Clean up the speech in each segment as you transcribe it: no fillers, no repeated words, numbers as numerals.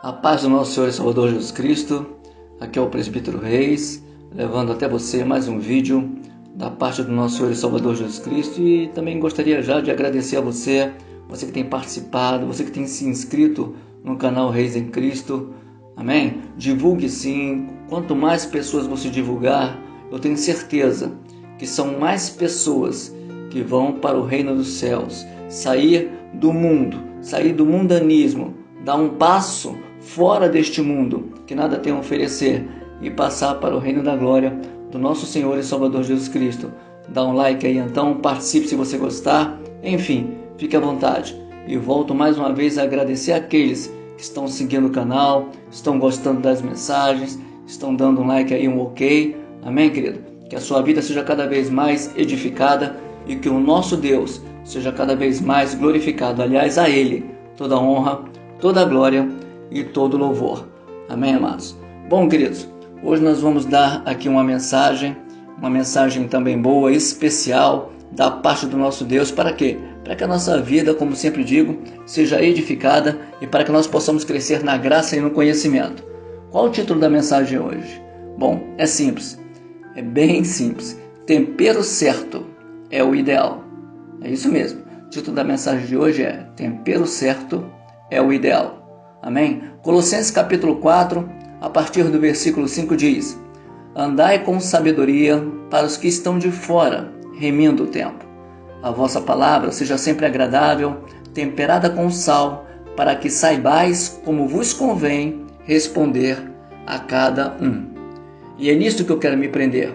A paz do nosso Senhor e Salvador Jesus Cristo. Aqui é o Presbítero Reis, levando até você mais um vídeo da parte do nosso Senhor e Salvador Jesus Cristo. E também gostaria já de agradecer a você que tem participado, você que tem se inscrito no canal Reis em Cristo. Amém? Divulgue sim. Quanto mais pessoas você divulgar, eu tenho certeza que são mais pessoas que vão para o reino dos céus, sair do mundanismo, dar um passo fora deste mundo que nada tem a oferecer e passar para o reino da glória do nosso Senhor e Salvador Jesus Cristo. Dá um like aí então, participe se você gostar, enfim, fique à vontade. E volto mais uma vez a agradecer àqueles que estão seguindo o canal, estão gostando das mensagens, estão dando um like aí, um ok. Amém, querido? Que a sua vida seja cada vez mais edificada e que o nosso Deus seja cada vez mais glorificado. Aliás, a Ele toda honra, toda glória e todo louvor. Amém, amados? Bom, queridos, hoje nós vamos dar aqui uma mensagem também boa, especial, da parte do nosso Deus. Para quê? Para que a nossa vida, como sempre digo, seja edificada e para que nós possamos crescer na graça e no conhecimento. Qual o título da mensagem hoje? Bom, é simples, é bem simples. Tempero certo é o ideal. É isso mesmo. O título da mensagem de hoje é Tempero certo é o ideal. Amém? Colossenses capítulo 4, a partir do versículo 5 diz: Andai com sabedoria para os que estão de fora, remindo o tempo. A vossa palavra seja sempre agradável, temperada com sal, para que saibais como vos convém responder a cada um. E é nisto que eu quero me prender.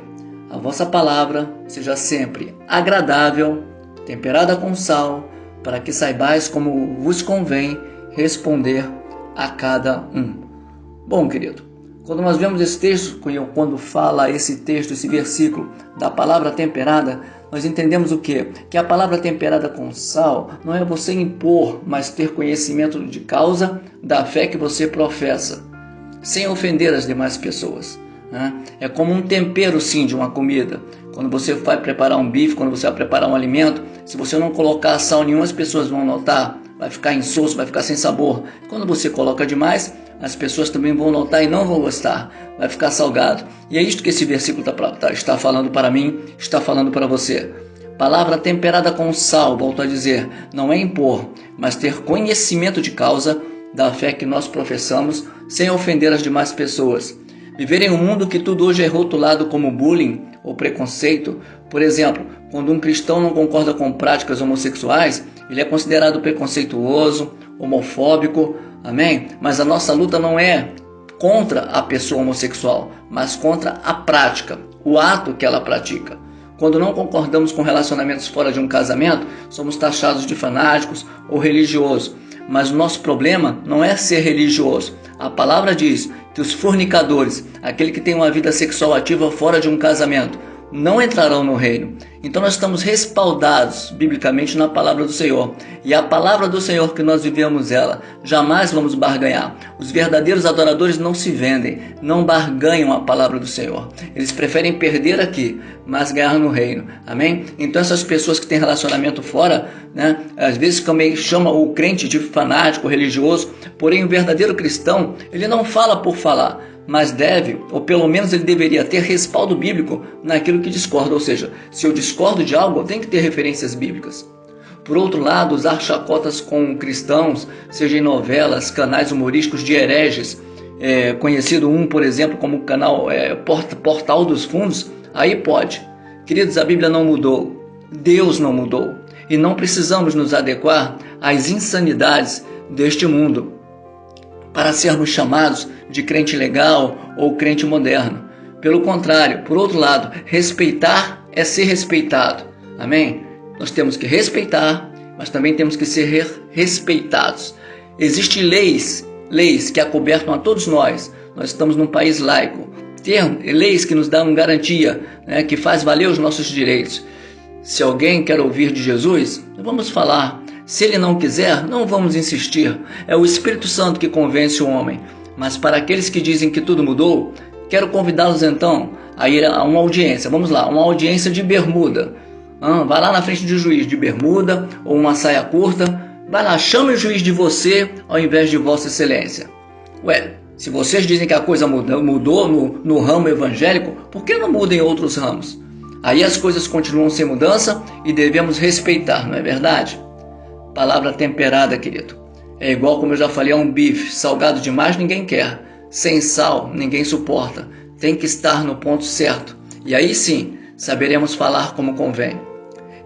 A vossa palavra seja sempre agradável, temperada com sal, para que saibais como vos convém responder a cada um. Bom, querido, quando nós vemos esse texto, quando fala esse texto, esse versículo da palavra temperada, nós entendemos o quê? Que a palavra temperada com sal não é você impor, mas ter conhecimento de causa da fé que você professa, sem ofender as demais pessoas. É como um tempero sim de uma comida. Quando você vai preparar um bife, quando você vai preparar um alimento, se você não colocar sal nenhum, as pessoas vão notar, vai ficar insosso, vai ficar sem sabor. Quando você coloca demais, as pessoas também vão notar e não vão gostar, vai ficar salgado. E é isto que esse versículo está falando para mim, está falando para você. Palavra temperada com sal, volto a dizer, não é impor, mas ter conhecimento de causa da fé que nós professamos, sem ofender as demais pessoas. Viver em um mundo que tudo hoje é rotulado como bullying ou preconceito. Por exemplo, quando um cristão não concorda com práticas homossexuais, ele é considerado preconceituoso, homofóbico, amém? Mas a nossa luta não é contra a pessoa homossexual, mas contra a prática, o ato que ela pratica. Quando não concordamos com relacionamentos fora de um casamento, somos taxados de fanáticos ou religiosos. Mas o nosso problema não é ser religioso. A palavra diz que os fornicadores, aquele que tem uma vida sexual ativa fora de um casamento, não entrarão no reino. Então nós estamos respaldados biblicamente na palavra do Senhor. E a palavra do Senhor que nós vivemos ela, jamais vamos barganhar. Os verdadeiros adoradores não se vendem, não barganham a palavra do Senhor. Eles preferem perder aqui, mas ganhar no reino. Amém? Então essas pessoas que têm relacionamento fora, às vezes também chamam o crente de fanático, religioso, porém o verdadeiro cristão, ele não fala por falar, mas deve, ou pelo menos ele deveria ter respaldo bíblico naquilo que discorda. Ou seja, se eu discordo de algo, eu tenho que ter referências bíblicas. Por outro lado, usar chacotas com cristãos, seja em novelas, canais humorísticos de hereges, conhecido por exemplo, como o canal Portal dos Fundos, aí pode. Queridos, a Bíblia não mudou, Deus não mudou, e não precisamos nos adequar às insanidades deste mundo para sermos chamados de crente legal ou crente moderno. Pelo contrário, por outro lado, respeitar é ser respeitado. Amém? Nós temos que respeitar, mas também temos que ser respeitados. Existem leis que acobertam a todos nós. Nós estamos num país laico. Tem leis que nos dão garantia, que faz valer os nossos direitos. Se alguém quer ouvir de Jesus, vamos falar. Se ele não quiser, não vamos insistir. É o Espírito Santo que convence o homem. Mas para aqueles que dizem que tudo mudou, quero convidá-los então a ir a uma audiência. Vamos lá, uma audiência de bermuda. Vai lá na frente do juiz de bermuda ou uma saia curta. Vai lá, chame o juiz de você ao invés de Vossa Excelência. Ué, se vocês dizem que a coisa mudou no ramo evangélico, por que não muda em outros ramos? Aí as coisas continuam sem mudança e devemos respeitar, não é verdade? Palavra temperada, querido. É igual, como eu já falei, a um bife. Salgado demais ninguém quer. Sem sal ninguém suporta. Tem que estar no ponto certo. E aí sim, saberemos falar como convém.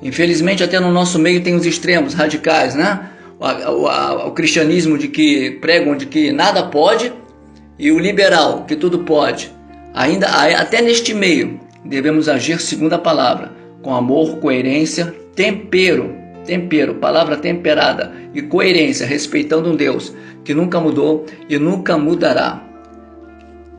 Infelizmente, até no nosso meio tem os extremos radicais, né? O cristianismo de que pregam de que nada pode e o liberal, que tudo pode. Até neste meio, devemos agir segundo a palavra, com amor, coerência, tempero, palavra temperada e coerência, respeitando um Deus que nunca mudou e nunca mudará.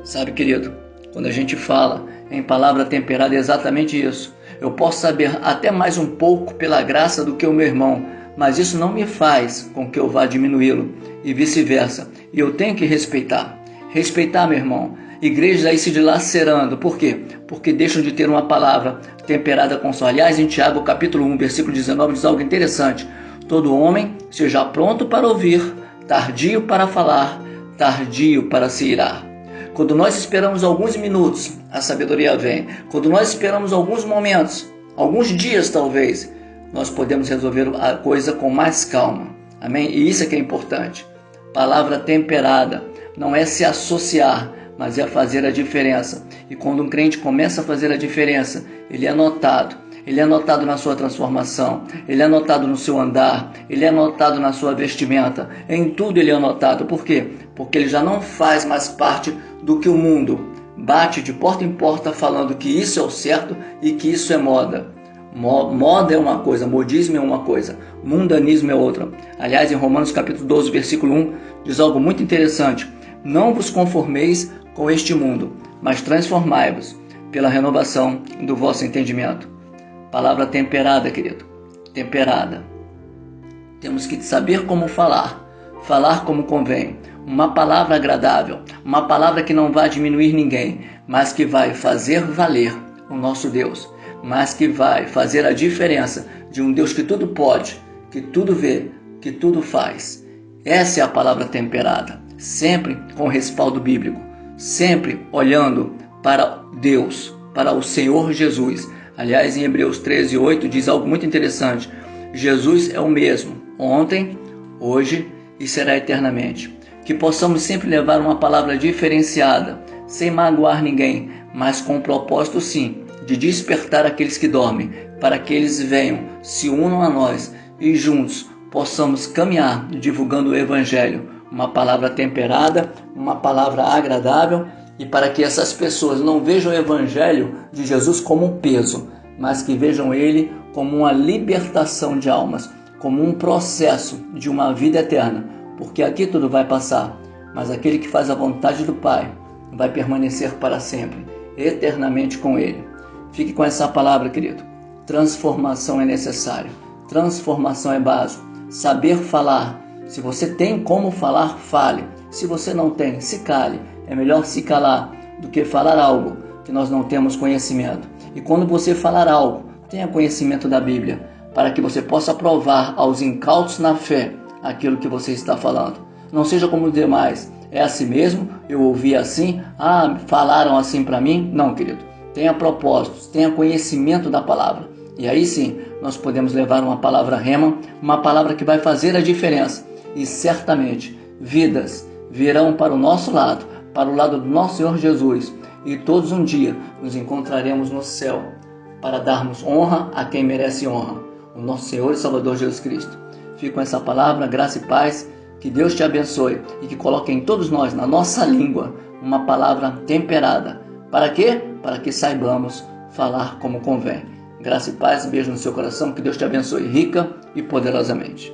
Sabe, querido, quando a gente fala em palavra temperada é exatamente isso. Eu posso saber até mais um pouco pela graça do que o meu irmão, mas isso não me faz com que eu vá diminuí-lo e vice-versa. E eu tenho que respeitar. Respeitar, meu irmão. Igrejas aí se dilacerando. Por quê? Porque deixam de ter uma palavra temperada com sal. Aliás, em Tiago capítulo 1, versículo 19, diz algo interessante. Todo homem seja pronto para ouvir, tardio para falar, tardio para se irar. Quando nós esperamos alguns minutos, a sabedoria vem. Quando nós esperamos alguns momentos, alguns dias talvez, nós podemos resolver a coisa com mais calma. Amém? E isso é que é importante. Palavra temperada não é se associar, mas é fazer a diferença. E quando um crente começa a fazer a diferença, ele é notado. Ele é notado na sua transformação, ele é notado no seu andar, ele é notado na sua vestimenta, em tudo ele é notado. Por quê? Porque ele já não faz mais parte do que o mundo bate de porta em porta falando que isso é o certo e que isso é moda. Moda é uma coisa, modismo é uma coisa, mundanismo é outra. Aliás, em Romanos capítulo 12, versículo 1, diz algo muito interessante. Não vos conformeis com este mundo, mas transformai-vos pela renovação do vosso entendimento. Palavra temperada, querido. Temperada. Temos que saber como falar. Falar como convém. Uma palavra agradável. Uma palavra que não vai diminuir ninguém, mas que vai fazer valer o nosso Deus. Mas que vai fazer a diferença de um Deus que tudo pode, que tudo vê, que tudo faz. Essa é a palavra temperada. Sempre com respaldo bíblico. Sempre olhando para Deus, para o Senhor Jesus. Aliás, em Hebreus 13:8 diz algo muito interessante. Jesus é o mesmo, ontem, hoje e será eternamente. Que possamos sempre levar uma palavra diferenciada, sem magoar ninguém, mas com o propósito sim, de despertar aqueles que dormem, para que eles venham, se unam a nós e juntos possamos caminhar divulgando o Evangelho. Uma palavra temperada, uma palavra agradável, e para que essas pessoas não vejam o Evangelho de Jesus como um peso, mas que vejam ele como uma libertação de almas, como um processo de uma vida eterna, porque aqui tudo vai passar, mas aquele que faz a vontade do Pai vai permanecer para sempre, eternamente com ele. Fique com essa palavra, querido. Transformação é necessário, transformação é básico. Saber falar. Se você tem como falar, fale. Se você não tem, se cale. É melhor se calar do que falar algo que nós não temos conhecimento. E quando você falar algo, tenha conhecimento da Bíblia, para que você possa provar aos incautos na fé aquilo que você está falando. Não seja como os demais. É assim mesmo? Eu ouvi assim? Falaram assim para mim? Não, querido. Tenha propósitos, tenha conhecimento da palavra. E aí sim, nós podemos levar uma palavra rema, uma palavra que vai fazer a diferença. E certamente, vidas virão para o nosso lado, para o lado do nosso Senhor Jesus, e todos um dia nos encontraremos no céu para darmos honra a quem merece honra, o nosso Senhor e Salvador Jesus Cristo. Fico com essa palavra, graça e paz, que Deus te abençoe e que coloque em todos nós, na nossa língua, uma palavra temperada. Para quê? Para que saibamos falar como convém. Graça e paz, beijo no seu coração, que Deus te abençoe rica e poderosamente.